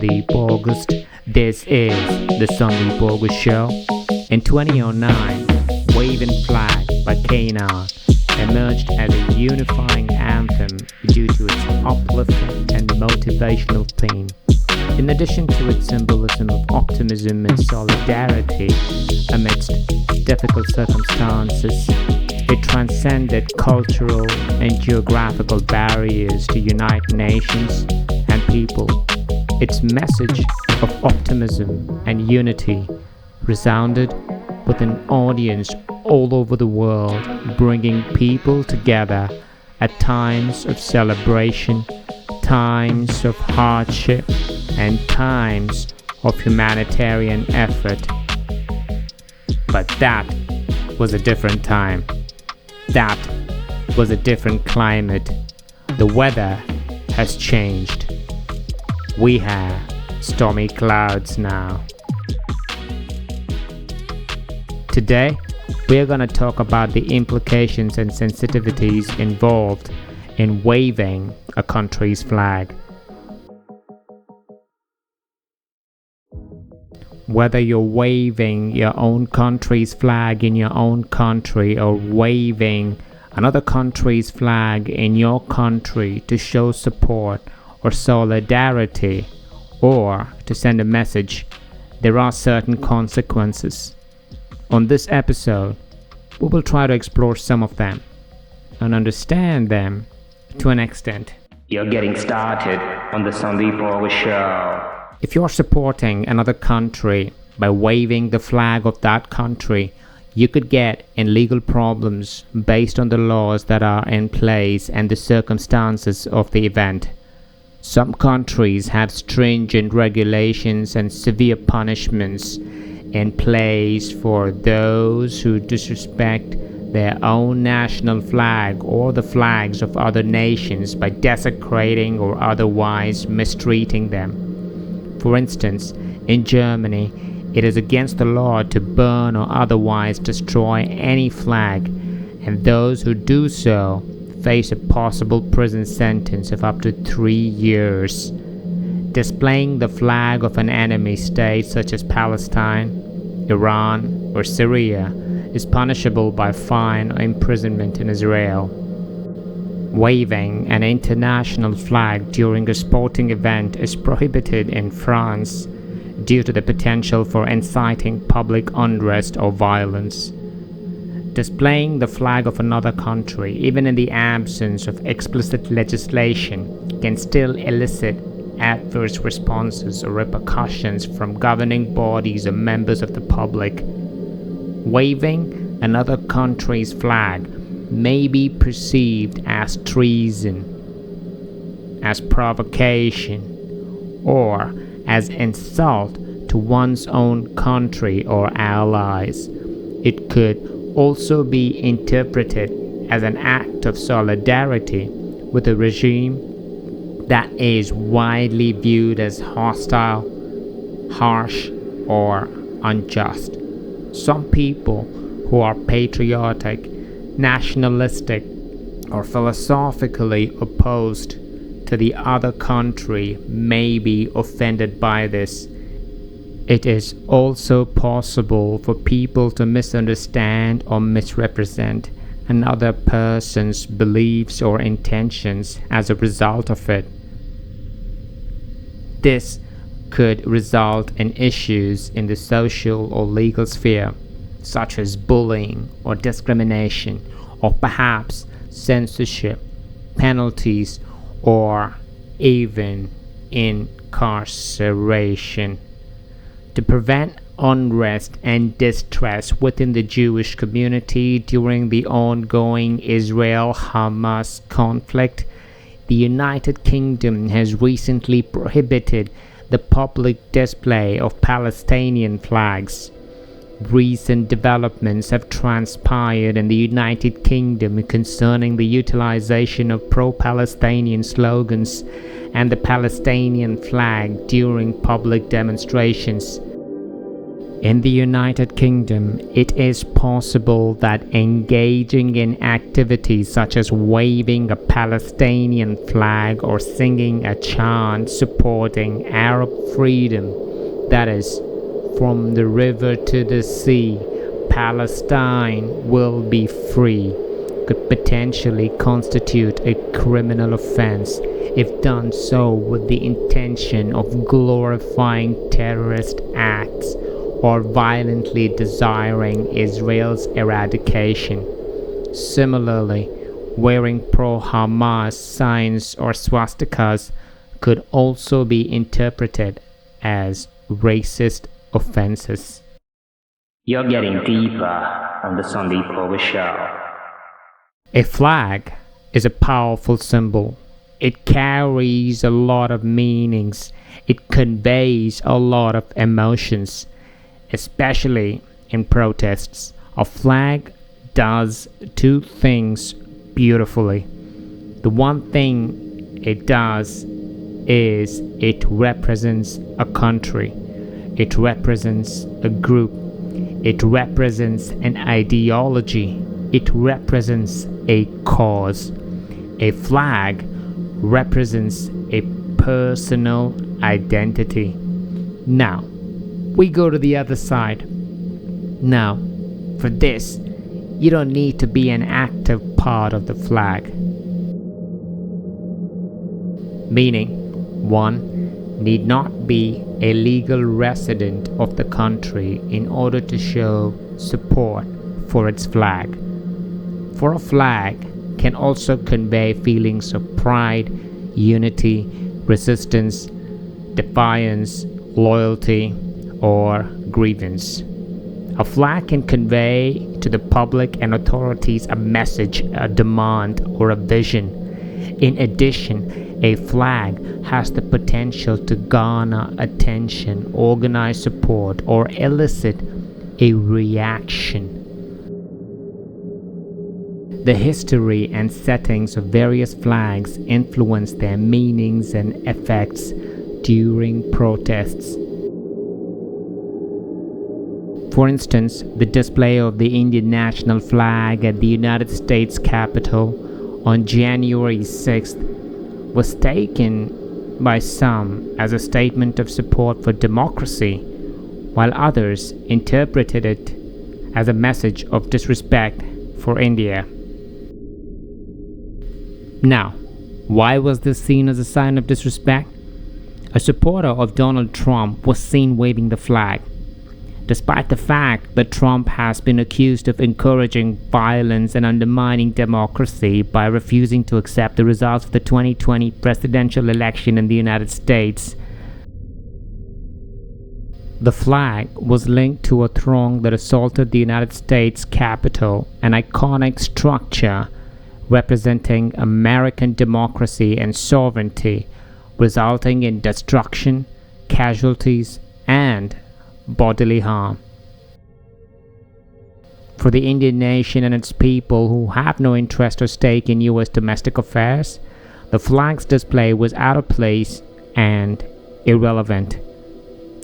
Sundeep August. This is the Sundeep August Show. In 2009, Waving Flag by Kanan emerged as a unifying anthem due to its uplifting and motivational theme. In addition to its symbolism of optimism and solidarity amidst difficult circumstances, it transcended cultural and geographical barriers to unite nations and people. Its message of optimism and unity resounded with an audience all over the world, bringing people together at times of celebration, times of hardship, and times of humanitarian effort. But that was a different time. That was a different climate. The weather has changed. We have stormy clouds now. Today, we are going to talk about the implications and sensitivities involved in waving a country's flag. Whether you're waving your own country's flag in your own country or waving another country's flag in your country to show support or solidarity or to send a message, there are certain consequences. On this episode, we will try to explore some of them and understand them to an extent. You're getting started on the Sundeep August Show. If you're supporting another country by waving the flag of that country, you could get in legal problems based on the laws that are in place and the circumstances of the event. Some countries have stringent regulations and severe punishments in place for those who disrespect their own national flag or the flags of other nations by desecrating or otherwise mistreating them. For instance, in Germany, it is against the law to burn or otherwise destroy any flag, and those who do so face a possible prison sentence of up to 3 years. Displaying the flag of an enemy state such as Palestine, Iran, or Syria is punishable by fine or imprisonment in Israel. Waving an international flag during a sporting event is prohibited in France due to the potential for inciting public unrest or violence. Displaying the flag of another country, even in the absence of explicit legislation, can still elicit adverse responses or repercussions from governing bodies or members of the public. Waving another country's flag may be perceived as treason, as provocation, or as insult to one's own country or allies. It could also be interpreted as an act of solidarity with a regime that is widely viewed as hostile, harsh, or unjust. Some people who are patriotic, nationalistic, or philosophically opposed to the other country may be offended by this. It is also possible for people to misunderstand or misrepresent another person's beliefs or intentions as a result of it. This could result in issues in the social or legal sphere, such as bullying or discrimination, or perhaps censorship, penalties, or even incarceration. To prevent unrest and distress within the Jewish community during the ongoing Israel-Hamas conflict, the United Kingdom has recently prohibited the public display of Palestinian flags. Recent developments have transpired in the United Kingdom concerning the utilization of pro-Palestinian slogans and the Palestinian flag during public demonstrations. In the United Kingdom, it is possible that engaging in activities such as waving a Palestinian flag or singing a chant supporting Arab freedom, that is, from the river to the sea, Palestine will be free, could potentially constitute a criminal offense if done so with the intention of glorifying terrorist acts or violently desiring Israel's eradication. Similarly, wearing pro-Hamas signs or swastikas could also be interpreted as racist offenses. You're getting deeper on the Sundeep Show. A flag is a powerful symbol. It carries a lot of meanings. It conveys a lot of emotions, especially in protests. A flag does two things beautifully. The one thing it does is it represents a country. It represents a group. It represents an ideology. It represents a cause. A flag represents a personal identity. Now, we go to the other side. Now, for this, you don't need to be an active part of the flag. Meaning, one need not be a legal resident of the country in order to show support for its flag. For a flag can also convey feelings of pride, unity, resistance, defiance, loyalty, or grievance. A flag can convey to the public and authorities a message, a demand, or a vision. In addition, a flag has the potential to garner attention, organize support, or elicit a reaction. The history and settings of various flags influence their meanings and effects during protests. For instance, the display of the Indian national flag at the United States Capitol on January 6th was taken by some as a statement of support for democracy, while others interpreted it as a message of disrespect for India. Now, why was this seen as a sign of disrespect? A supporter of Donald Trump was seen waving the flag. Despite the fact that Trump has been accused of encouraging violence and undermining democracy by refusing to accept the results of the 2020 presidential election in the United States, the flag was linked to a throng that assaulted the United States Capitol, an iconic structure representing American democracy and sovereignty, resulting in destruction, casualties, and bodily harm. For the Indian nation and its people who have no interest or stake in U.S. domestic affairs, the flag's display was out of place and irrelevant.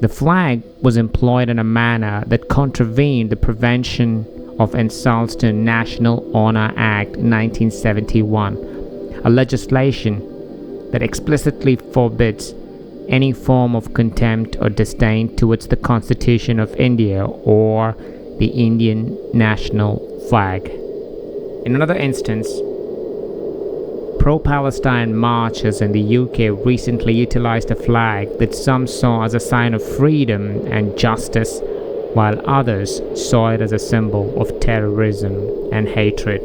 The flag was employed in a manner that contravened the Prevention of Insults to National Honor Act 1971, a legislation that explicitly forbids any form of contempt or disdain towards the Constitution of India or the Indian national flag. In another instance, pro-Palestine marchers in the UK recently utilized a flag that some saw as a sign of freedom and justice, while others saw it as a symbol of terrorism and hatred.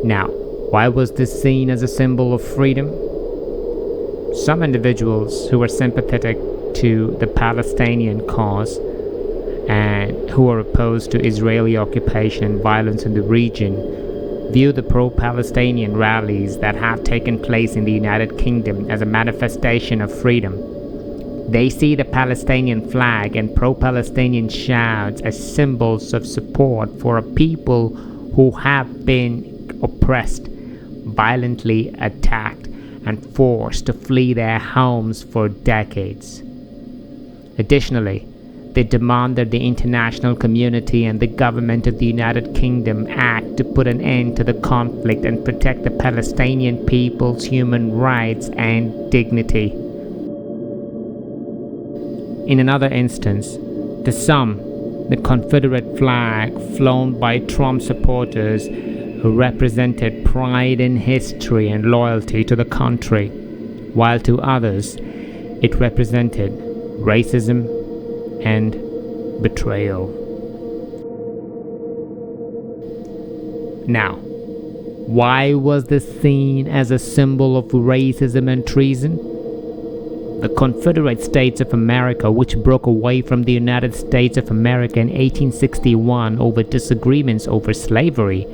Now, why was this seen as a symbol of freedom? Some individuals who were sympathetic to the Palestinian cause and who are opposed to Israeli occupation and violence in the region view the pro-Palestinian rallies that have taken place in the United Kingdom as a manifestation of freedom. They see the Palestinian flag and pro-Palestinian shouts as symbols of support for a people who have been oppressed, violently attacked, and forced to flee their homes for decades. Additionally, They demanded the international community and the government of the United Kingdom act to put an end to the conflict and protect the Palestinian people's human rights and dignity. In another instance, to some, the Confederate flag flown by Trump supporters represented pride in history and loyalty to the country, while to others, it represented racism and betrayal. Now, why was this seen as a symbol of racism and treason? The Confederate States of America, which broke away from the United States of America in 1861 over disagreements over slavery,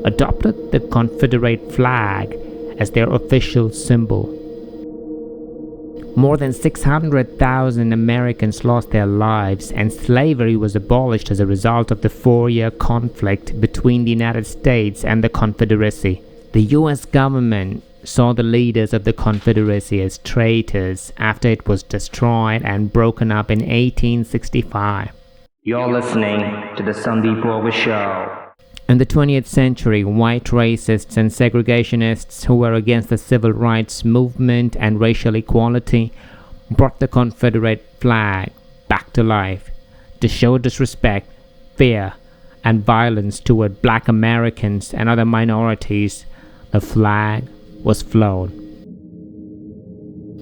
adopted the Confederate flag as their official symbol. More than 600,000 Americans lost their lives, and slavery was abolished as a result of the 4-year conflict between the United States and the Confederacy. The U.S. government saw the leaders of the Confederacy as traitors after it was destroyed and broken up in 1865. You're listening to the Sundeep Show. In the 20th century, white racists and segregationists who were against the civil rights movement and racial equality brought the Confederate flag back to life to show disrespect, fear, and violence toward Black Americans and other minorities. The flag was flown.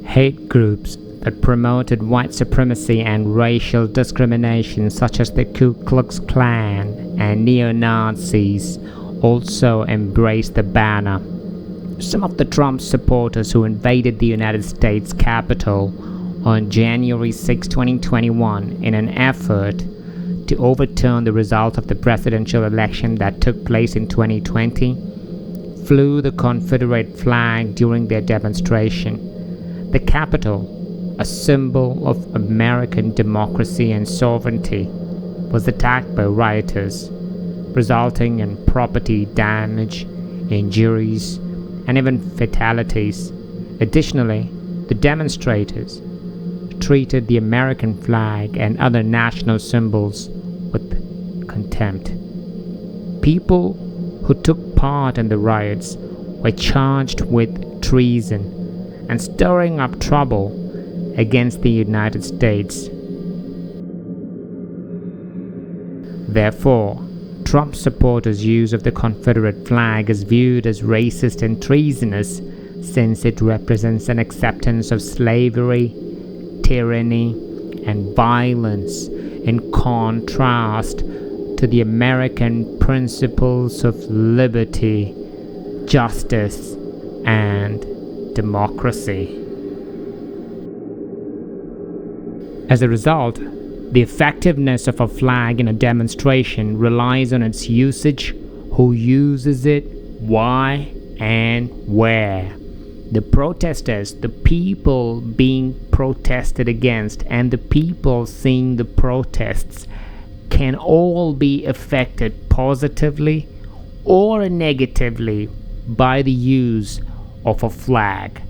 Hate groups that promoted white supremacy and racial discrimination, such as the Ku Klux Klan and neo-Nazis, also embraced the banner. Some of the Trump supporters who invaded the United States Capitol on January 6, 2021 in an effort to overturn the result of the presidential election that took place in 2020 flew the Confederate flag during their demonstration. The Capitol, a symbol of American democracy and sovereignty, was attacked by rioters, resulting in property damage, injuries, and even fatalities. Additionally, the demonstrators treated the American flag and other national symbols with contempt. People who took part in the riots were charged with treason and stirring up trouble against the United States. Therefore, Trump supporters' use of the Confederate flag is viewed as racist and treasonous, since it represents an acceptance of slavery, tyranny, and violence, in contrast to the American principles of liberty, justice, and democracy. As a result, the effectiveness of a flag in a demonstration relies on its usage, who uses it, why, and where. The protesters, the people being protested against, and the people seeing the protests can all be affected positively or negatively by the use of a flag.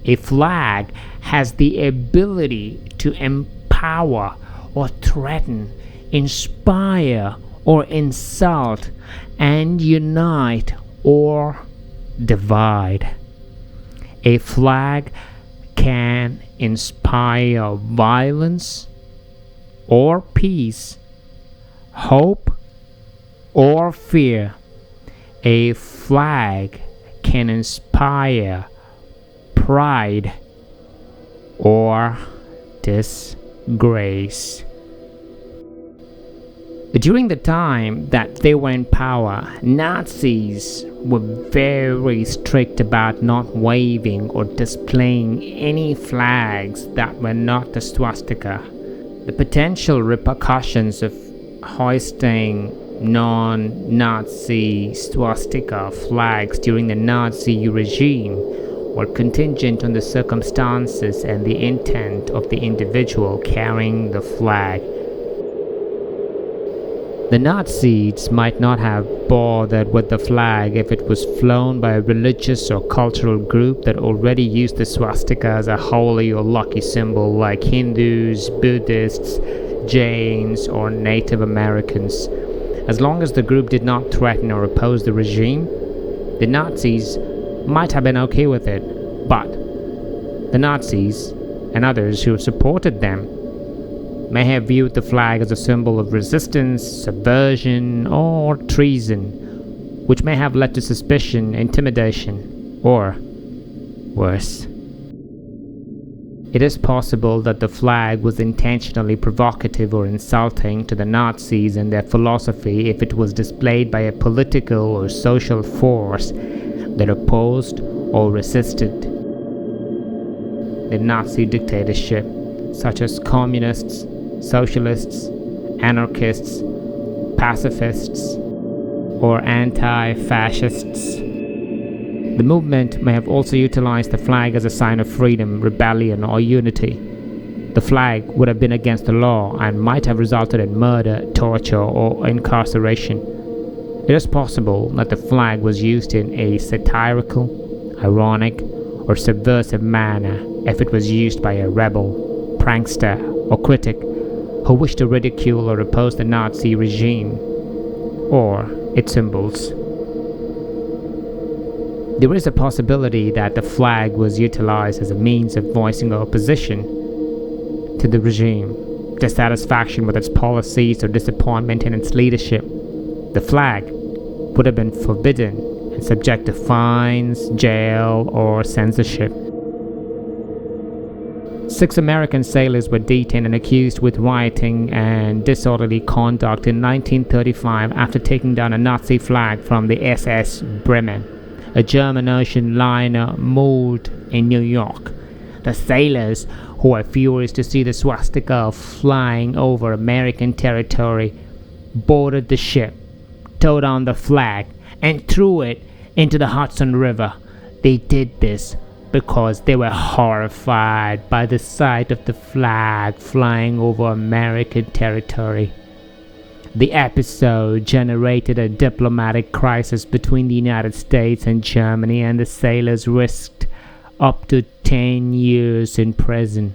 A flag has the ability to empower or threaten, inspire or insult, and unite or divide. A flag can inspire violence or peace, hope or fear. A flag can inspire pride or disgrace. During the time that they were in power, Nazis were very strict about not waving or displaying any flags that were not the swastika. The potential repercussions of hoisting non-Nazi swastika flags during the Nazi regime were contingent on the circumstances and the intent of the individual carrying the flag. The Nazis might not have bothered with the flag if it was flown by a religious or cultural group that already used the swastika as a holy or lucky symbol, like Hindus, Buddhists, Jains, or Native Americans. As long as the group did not threaten or oppose the regime, the Nazis might have been okay with it, but the Nazis and others who supported them may have viewed the flag as a symbol of resistance, subversion, or treason, which may have led to suspicion, intimidation, or worse. It is possible that the flag was intentionally provocative or insulting to the Nazis and their philosophy if it was displayed by a political or social force that opposed or resisted the Nazi dictatorship, such as communists, socialists, anarchists, pacifists, or anti-fascists. The movement may have also utilized the flag as a sign of freedom, rebellion, or unity. The flag would have been against the law and might have resulted in murder, torture, or incarceration. It is possible that the flag was used in a satirical, ironic, or subversive manner if it was used by a rebel, prankster, or critic who wished to ridicule or oppose the Nazi regime or its symbols. There is a possibility that the flag was utilized as a means of voicing opposition to the regime, dissatisfaction with its policies, or disappointment in its leadership. The flag would have been forbidden and subject to fines, jail, or censorship. 6 American sailors were detained and accused with rioting and disorderly conduct in 1935 after taking down a Nazi flag from the SS Bremen, a German ocean liner moored in New York. The sailors, who were furious to see the swastika flying over American territory, boarded the ship, towed down the flag, and threw it into the Hudson River. They did this because they were horrified by the sight of the flag flying over American territory. The episode generated a diplomatic crisis between the United States and Germany, and the sailors risked up to 10 years in prison.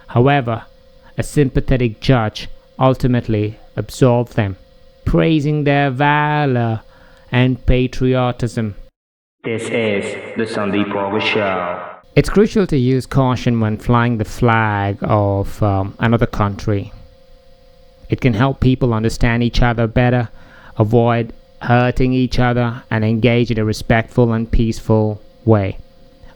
However, a sympathetic judge ultimately absolved them, praising their valor and patriotism. This is the Sundeep Show. It's crucial to use caution when flying the flag of another country. It can help people understand each other better, avoid hurting each other, and engage in a respectful and peaceful way.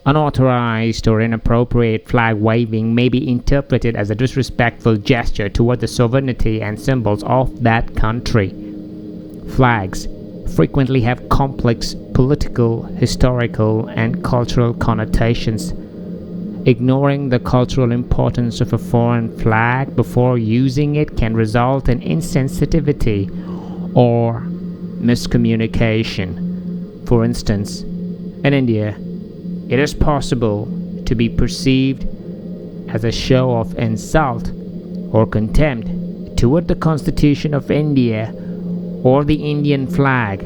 Unauthorized or inappropriate flag waving may be interpreted as a disrespectful gesture toward the sovereignty and symbols of that country. Flags frequently have complex political, historical, and cultural connotations. Ignoring the cultural importance of a foreign flag before using it can result in insensitivity or miscommunication. For instance, in India, it is possible to be perceived as a show of insult or contempt toward the Constitution of India or the Indian flag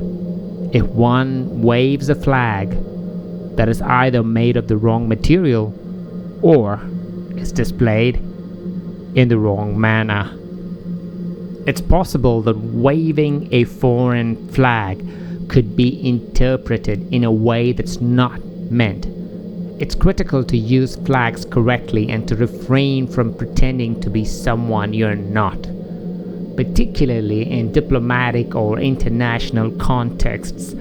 if one waves a flag that is either made of the wrong material or is displayed in the wrong manner. It's possible that waving a foreign flag could be interpreted in a way that's not meant. It's critical to use flags correctly and to refrain from pretending to be someone you're not, particularly in diplomatic or international contexts.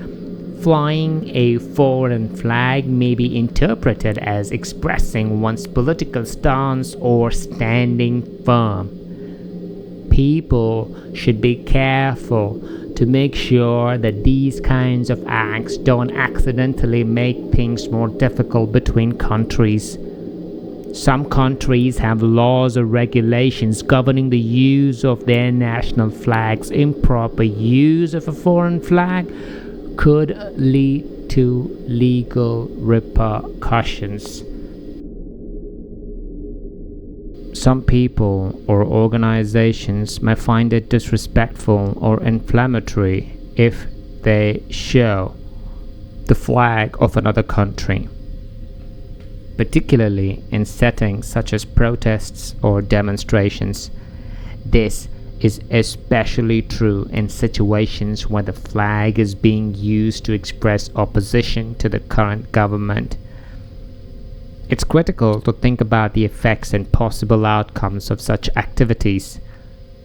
Flying a foreign flag may be interpreted as expressing one's political stance or standing firm. People should be careful to make sure that these kinds of acts don't accidentally make things more difficult between countries. Some countries have laws or regulations governing the use of their national flags. Improper use of a foreign flag could lead to legal repercussions. Some people or organizations may find it disrespectful or inflammatory if they show the flag of another country, particularly in settings such as protests or demonstrations. This is especially true in situations where the flag is being used to express opposition to the current government. It's critical to think about the effects and possible outcomes of such activities.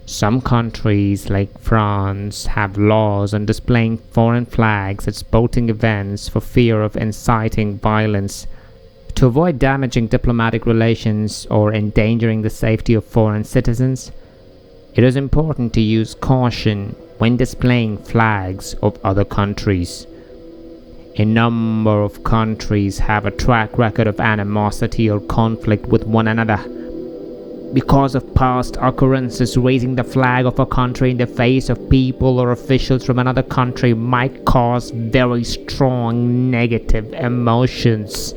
Some countries, like France, have laws on displaying foreign flags at sporting events for fear of inciting violence. To avoid damaging diplomatic relations or endangering the safety of foreign citizens, it is important to use caution when displaying flags of other countries. A number of countries have a track record of animosity or conflict with one another. Because of past occurrences, raising the flag of a country in the face of people or officials from another country might cause very strong negative emotions.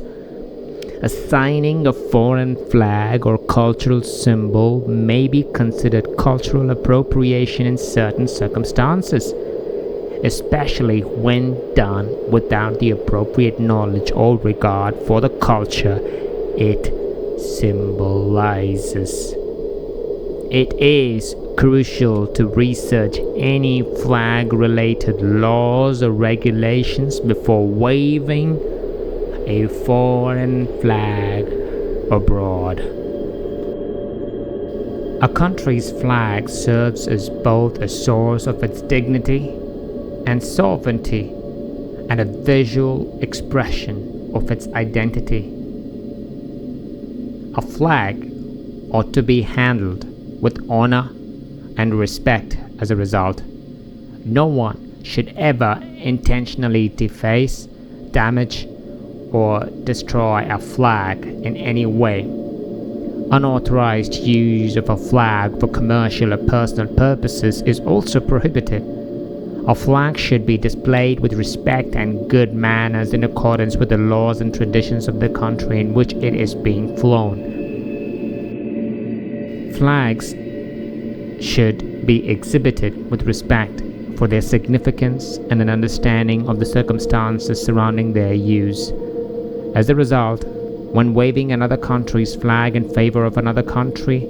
Assigning a foreign flag or cultural symbol may be considered cultural appropriation in certain circumstances, especially when done without the appropriate knowledge or regard for the culture it symbolizes. It is crucial to research any flag-related laws or regulations before waving a foreign flag abroad. A country's flag serves as both a source of its dignity and sovereignty and a visual expression of its identity. A flag ought to be handled with honor and respect as a result. No one should ever intentionally deface, damage, or destroy a flag in any way. Unauthorized use of a flag for commercial or personal purposes is also prohibited. A flag should be displayed with respect and good manners in accordance with the laws and traditions of the country in which it is being flown. Flags should be exhibited with respect for their significance and an understanding of the circumstances surrounding their use. As a result, when waving another country's flag in favor of another country,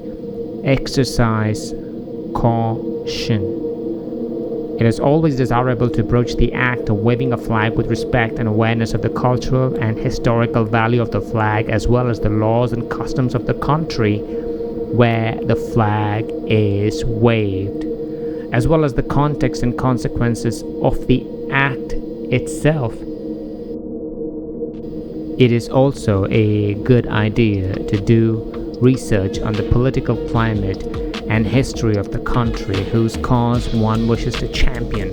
exercise caution. It is always desirable to approach the act of waving a flag with respect and awareness of the cultural and historical value of the flag, as well as the laws and customs of the country where the flag is waved, as well as the context and consequences of the act itself. It is also a good idea to do research on the political climate and history of the country whose cause one wishes to champion,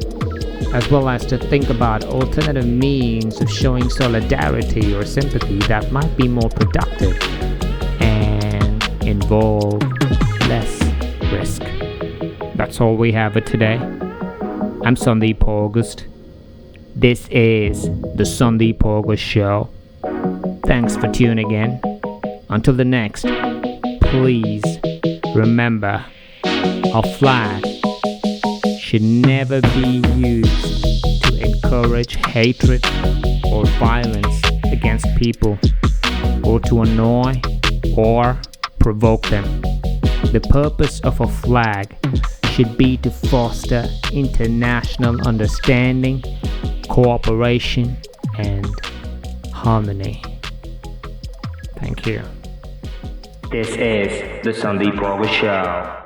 as well as to think about alternative means of showing solidarity or sympathy that might be more productive and involve less risk. That's all we have for today. I'm Sundeep August. This is the Sundeep August Show. Thanks for tuning in. Until the next, please remember, a flag should never be used to encourage hatred or violence against people, or to annoy or provoke them. The purpose of a flag should be to foster international understanding, cooperation, and harmony. Thank you. This is the Sundeep Show.